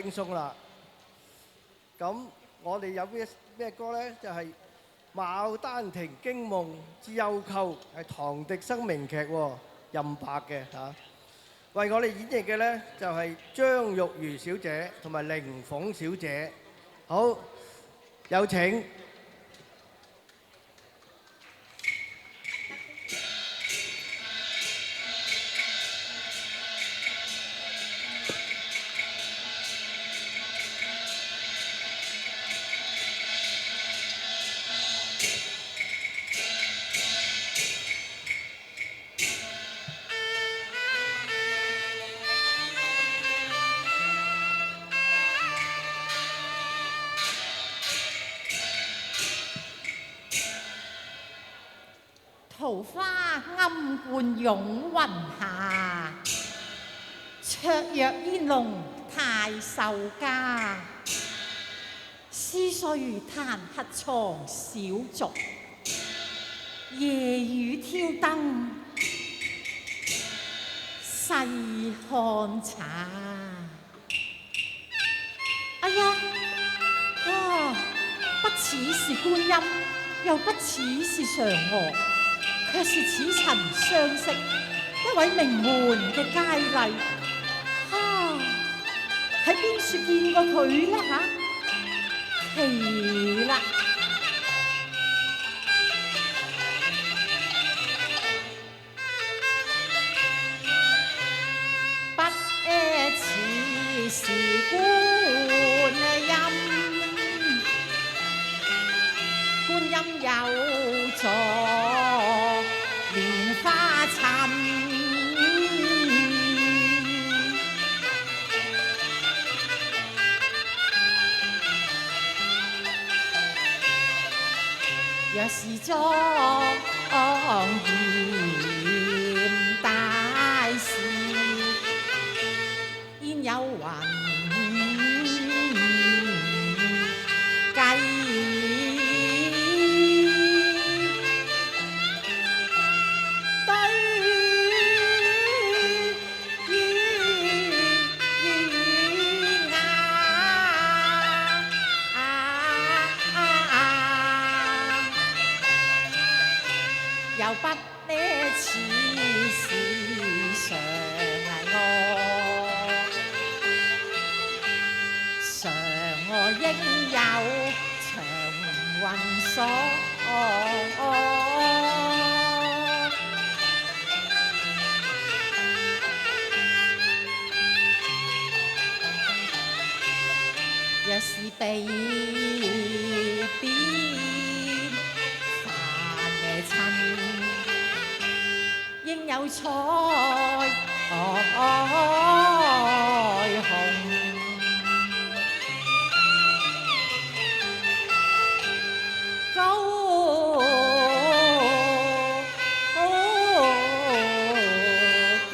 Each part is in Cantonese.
輕鬆啦。咁我哋有咩歌呢？就係《牡丹亭驚夢之幽媾》，係唐滌生名劇喎，任白嘅嚇。為我哋演繹嘅呢，就係張玉如小姐同埋凌鳳小姐。好，有請。桃花暗灌湧雲下，綽約煙籠太守家。思緒彈劾床小燭，夜雨挑燈細看茶。哎呀，不似是觀音，又不似是嫦娥。卻是似曾相識一位名門嘅佳麗，喺邊處見過佢呢嚇？奇啦！不似是觀音有座蓮花襯，若是莊嚴大事，焉有雲計？又不呢似是嫦娥應有長雲鎖。若是被邊繁襯，應有彩虹。高家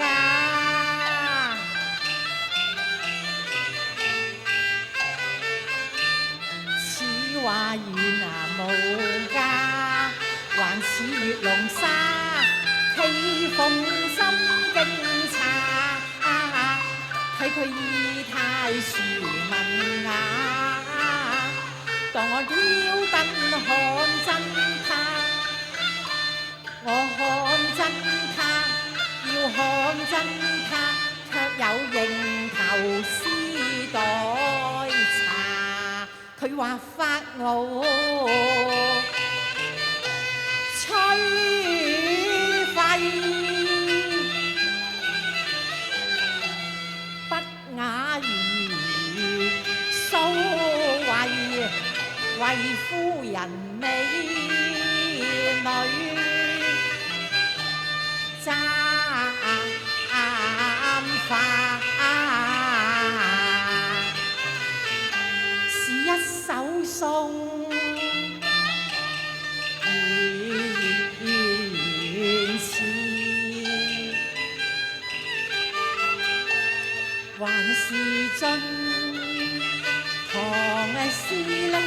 此話語無價，還似月籠沙，氣鳳心驚詫。睇佢意態殊文雅，當我挑燈看真他，我看真他，要看真他，卻有認頭絲待茶。佢話發我吹廢。為夫人美女簪發，是一首送元詞，還是進唐詩呢？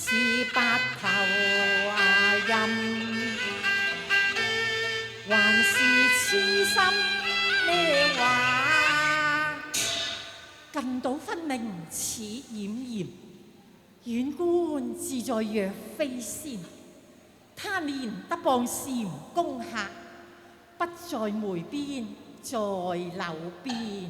是白頭吟，還是痴心咩話？近島分明似儼然，遠觀自在若飛仙。他年得傍禪宮客，不在梅邊在柳邊。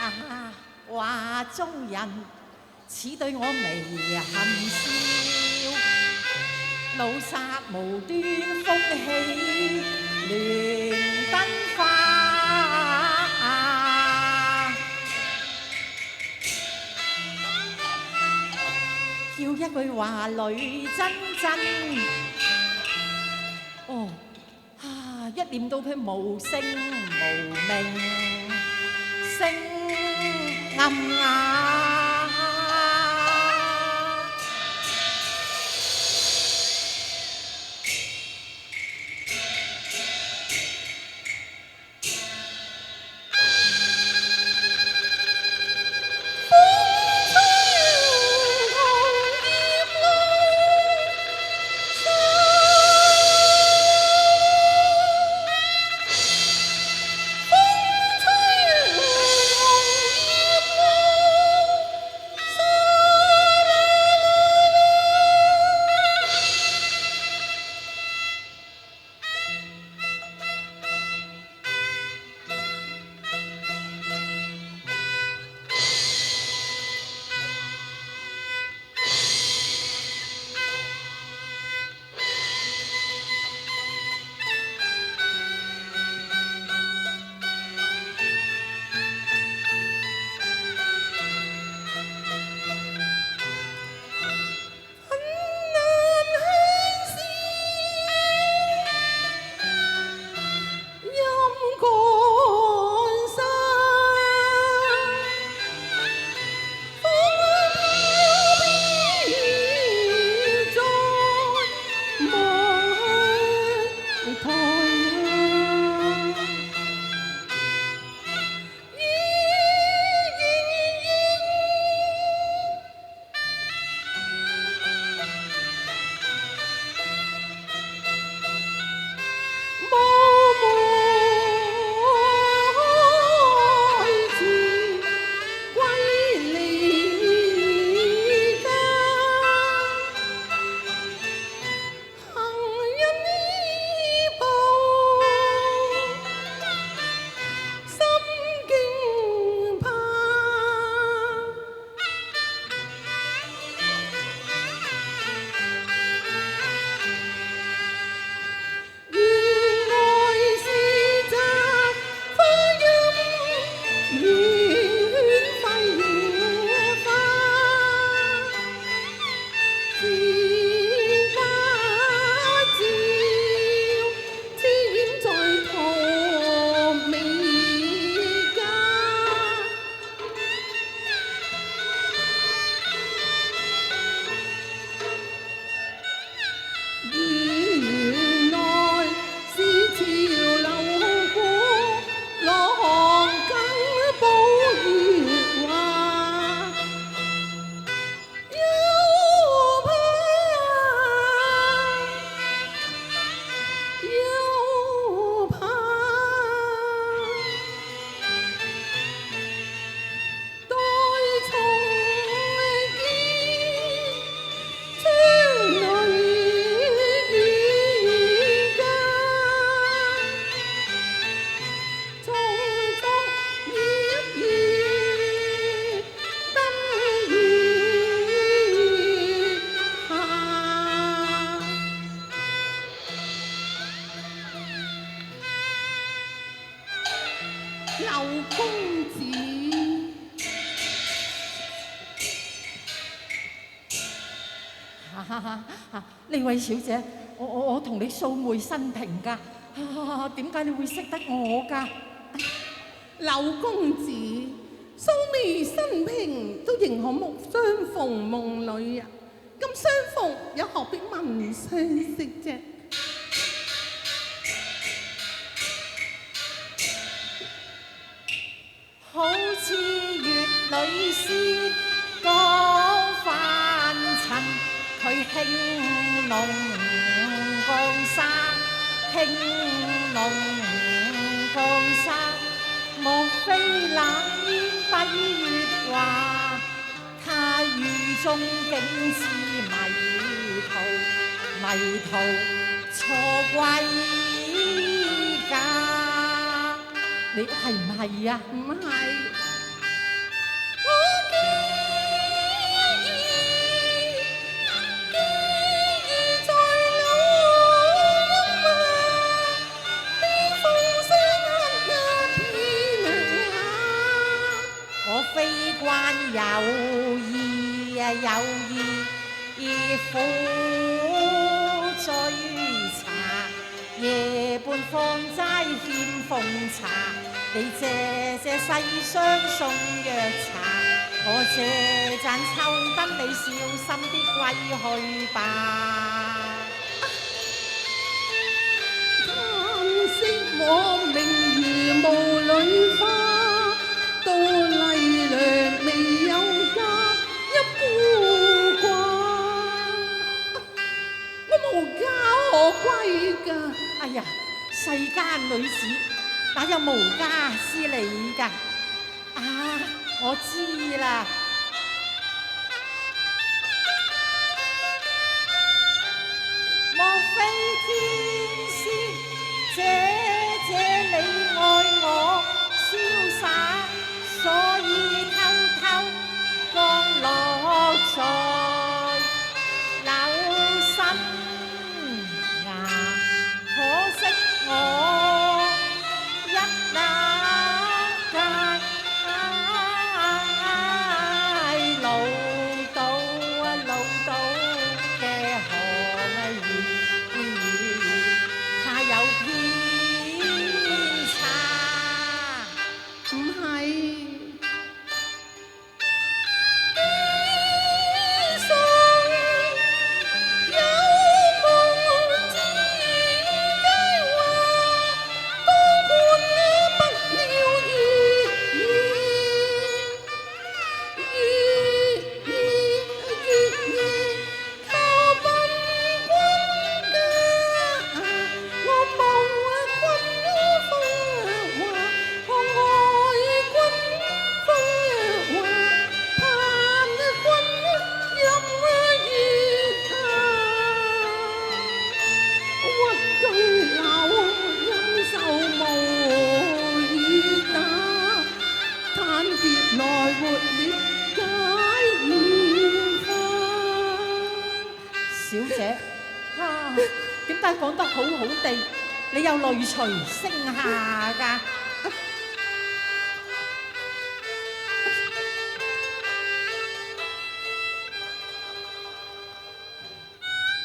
啊，畫中人似對我微含笑，老殺無端風起亂燈花。叫一句話裏真真，哦啊！一念到佢無聲無名，聲暗啞。劉公子，呢位小姐，我同你素昧新庭㗎，點解你會識得我㗎？劉公子，素昧新庭都仍可目相逢夢裏啊！咁相逢又何必問相識啫？好似月裏絲剛泛塵，佢興隆江山，興隆江山，莫非冷煙蔽月華？他雨中竟知迷途，迷途錯歸家。你係唔係呀？唔係。有意有意，苦追查，夜半放齋欠奉茶。你借世上送藥茶，我借盞抽燈，你小心啲歸去吧。嘆息我明如霧裏花，到麗娘未有家，一孤寡。我無家可歸㗎。哎呀，世間女子哪有無家之理㗎？啊，我知啦。莫非天仙姐你愛我瀟灑，所以偷偷降落在柳身崖。可惜我一那屆老到嘅行業，他有偏差。唔係。小姐，啊，點解講得好好地，你又淚垂聲下㗎？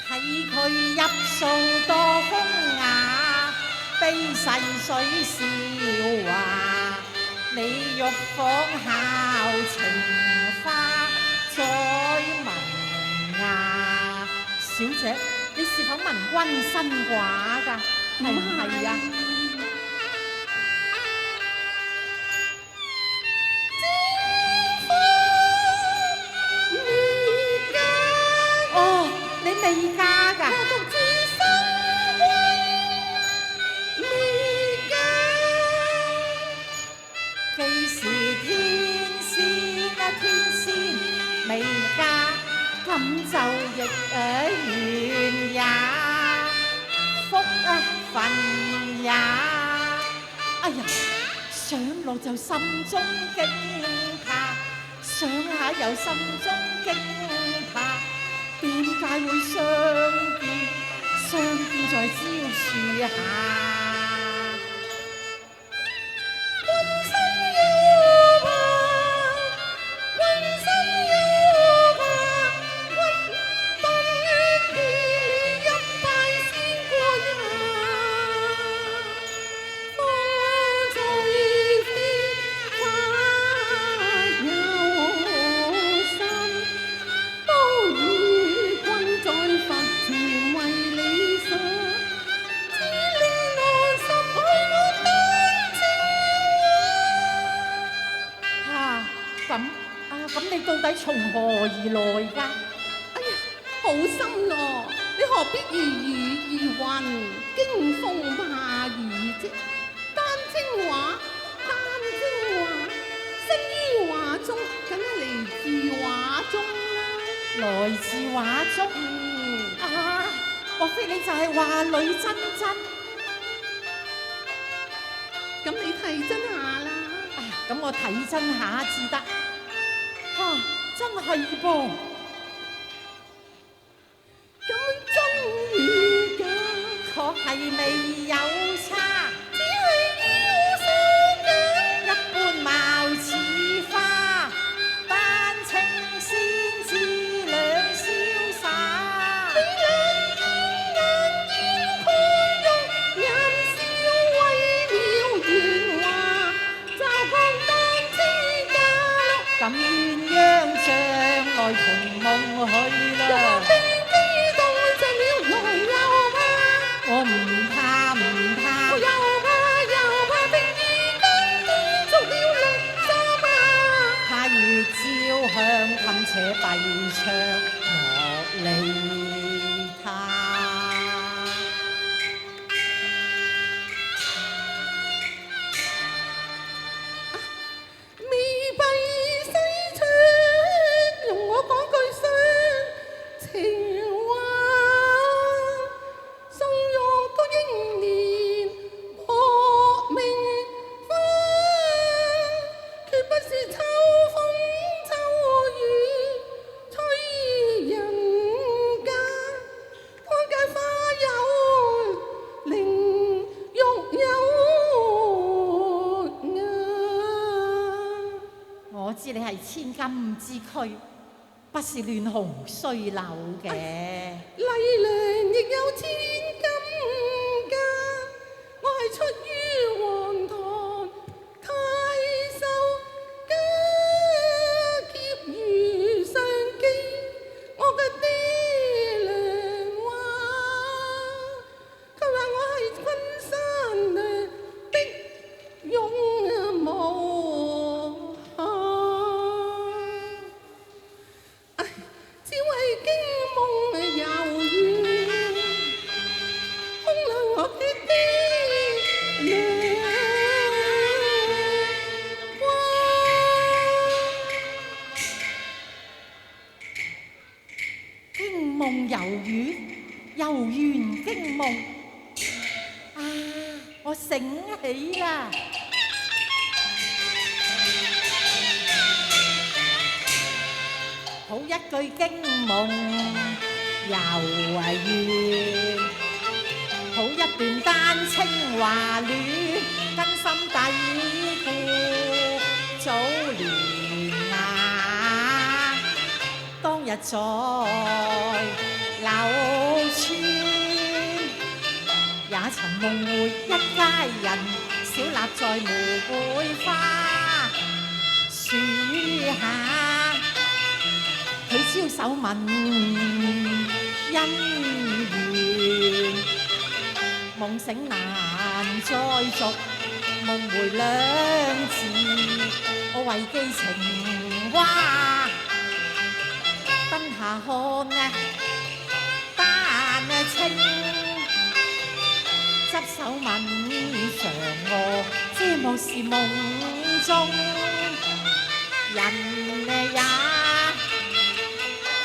睇佢入數多風雅，悲逝水笑話，你欲仿效情花再文雅。小姐，你是否聞君新話㗎？係唔係啊？哦，你未嫁㗎？我獨自生歸未嫁。既是天仙啊天仙未嫁，咁就亦緣也，福分也。哎呀，想落就心中驚怕，想下又心中驚怕。點解會相見在蕉樹下？咁你到底從何而來㗎？哎呀，好何必如雨如雲，驚風怕雨啫？丹精華，生於畫中，梗係嚟自畫中啦。來自畫中啊！莫非你就係畫女真真？咁你睇真下啦。咁我睇真下至得。嚇，真係噃！咁真如假，確係未有差，只係要手緊。一般貌似花，丹青先知兩瀟灑。你兩眼要寬容，人笑為了圓滑，就講丹青嫁落。咁鴛鴦將來同夢去啦。我唔怕唔怕，又怕定義根本做了綠衫啊！怕月照向近且閉窗莫理他。未閉西窗，容我講句傷情話。送肉都英年破命花，決不是秋風秋雨催人家。當街花有靈玉有啊！我知你係千金之軀，不是亂紅衰柳嘅。麗娘亦有千金家，我係出於黃堂太守家劫如上機。我嘅爹娘話，佢話我係君山的勇武漢。只為驚夢遊園，空留我的爹娘話。驚夢遊園，遊園驚夢啊！我醒起啦，好一句驚夢遊園，好一段丹青華戀，根深蒂固早年啊！當日在柳村，也曾夢會一家人，小立在玫瑰花樹下，佢招手問姻緣，夢醒難再續，夢回兩字，我為寄情話。燈下看啊，丹青執手吻嫦娥，這莫是夢中人也，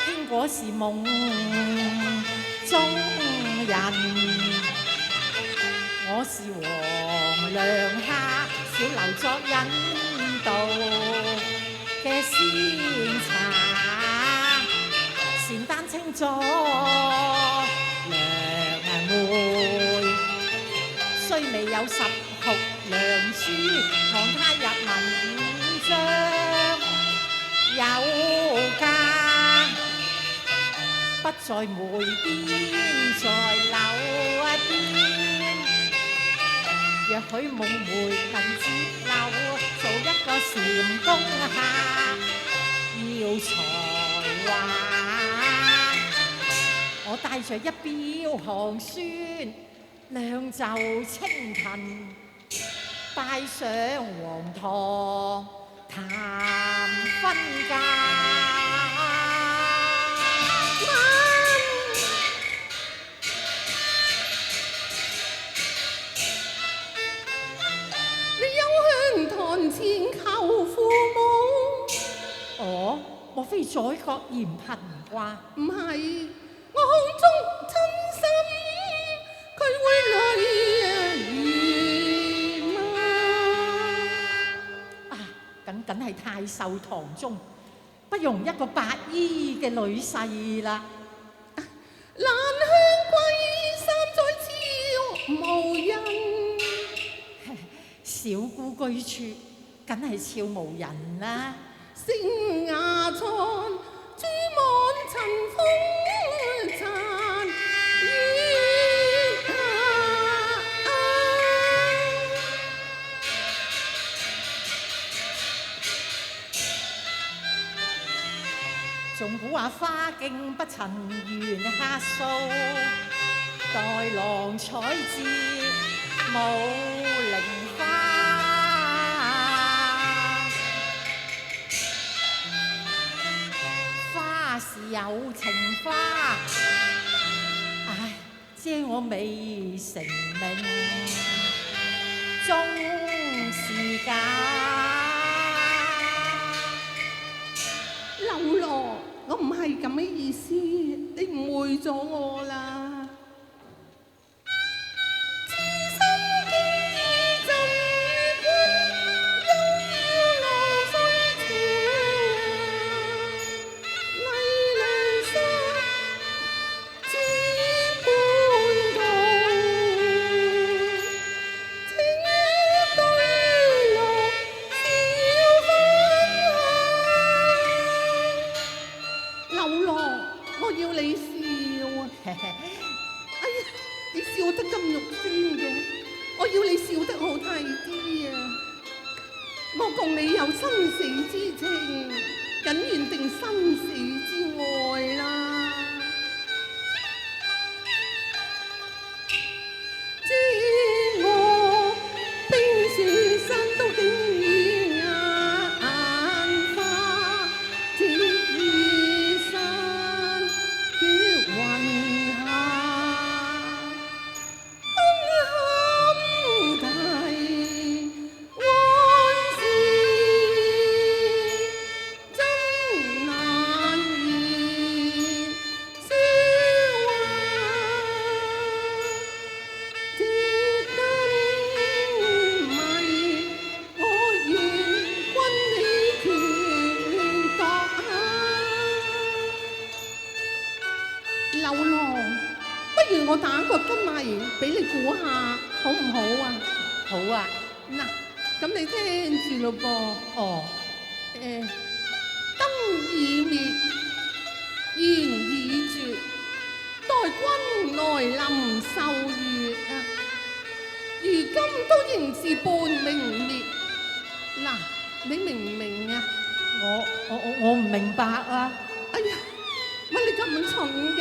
經果是夢中人。我是黃粱客，小留作引導嘅仙茶，善丹青作良媒，雖未有十學良書，望他日文章有家，不在梅邊，在柳邊。若許夢回能節流，做一個禪宮下，要才華。我帶着一表寒酸，兩袖清貧，拜上皇堂談婚嫁。非宰割嫌貧啩？唔係，我胸中真心佢會淚如麻。啊，梗係太守堂中，不容一個白衣嘅女婿啦。蘭香桂三載朝無人，小姑居處，梗係俏無人啦。星牙床，珠滿塵風殘月下。仲估話花徑不曾緣客訴，待郎採至冇菱花。花是有情花，唉，遮我未成名，終是假。劉羅，我唔係咁嘅意思，你誤會咗我啦。痴心經已盡君，休要浪費情。泥泥沙，只半途，情於對路，笑分開。劉羅，我要你笑啊！哎呀，你笑得咁肉酸嘅，我要你笑得好睇啲啊！我共你有生死之情，緊緣定生死之愛啦。知我冰雪山都竟已眼花，鐵衣衫嘅雲下，空堪提往事真難言笑話。這根迷，我願君你權度下。劉郎，不如我打個根謎俾你估下，好唔好啊？好啊，嗱，咁你聽住咯噃。哦，燈已滅，弦已絕，待君來臨受月啊！如今都仍是半明滅。嗱，你明唔明啊？我唔明白啊！哎呀，乜你咁蠢㗎？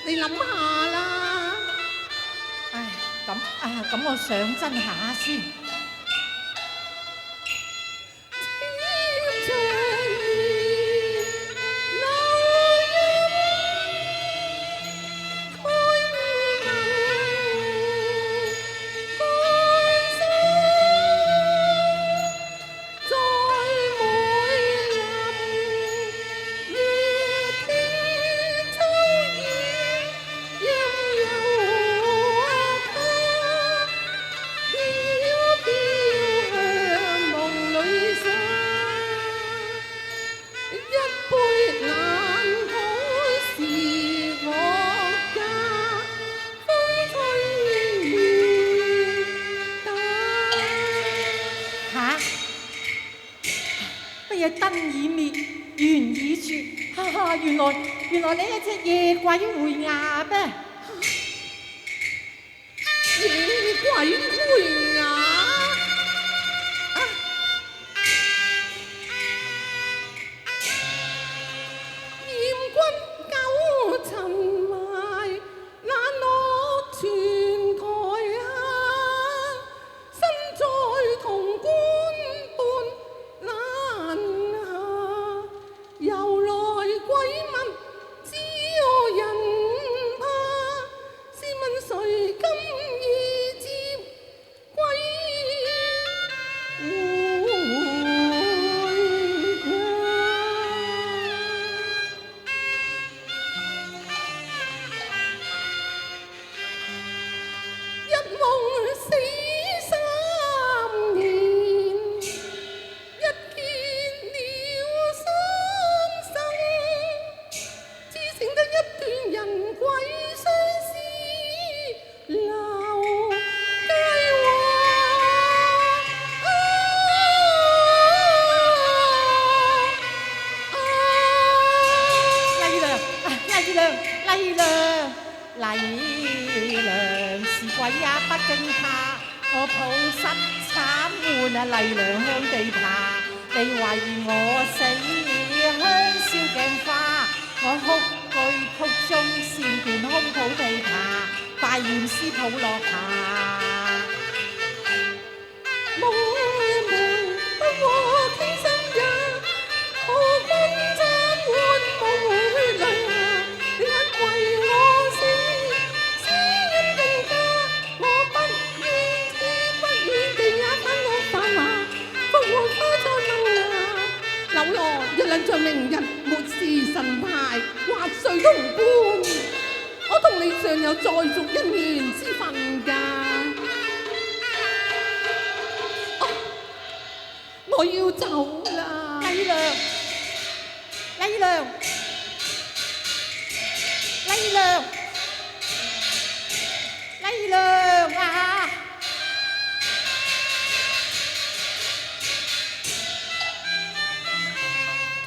你諗下啦。唉，咁我想真下先。千丈兒流入開眼，乾山在梅林，月天秋雨任由它飄飄向夢裏散。一杯冷土是我家，風吹雨打。吓？乜嘢燈已滅，弦已絕？哈哈，原來你一隻夜鬼回牙咩？夜鬼回牙。厭君久沉埋，難落泉台下。身在潼關半難下，由來鬼問知我人怕。娘是鬼也不驚怕，我抱膝慘喚啊麗娘向地爬。你懷疑我死香燒鏡花，我哭句曲中善斷胸抱地爬，大閻師抱落爬。夢夢不和天生也，何君爭換無血淚啊！你肯為我死，死因更加，我不願天不願地也反我犯話，復活花再問啊！柳羅若能在明日末時神牌，或誰同伴，我同你尚有再續姻緣之分㗎。我要走啦！麗娘，麗娘，麗娘，麗娘啊！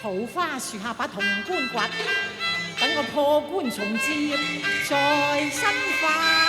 桃花樹下把銅棺掘，等我破棺重接再生花。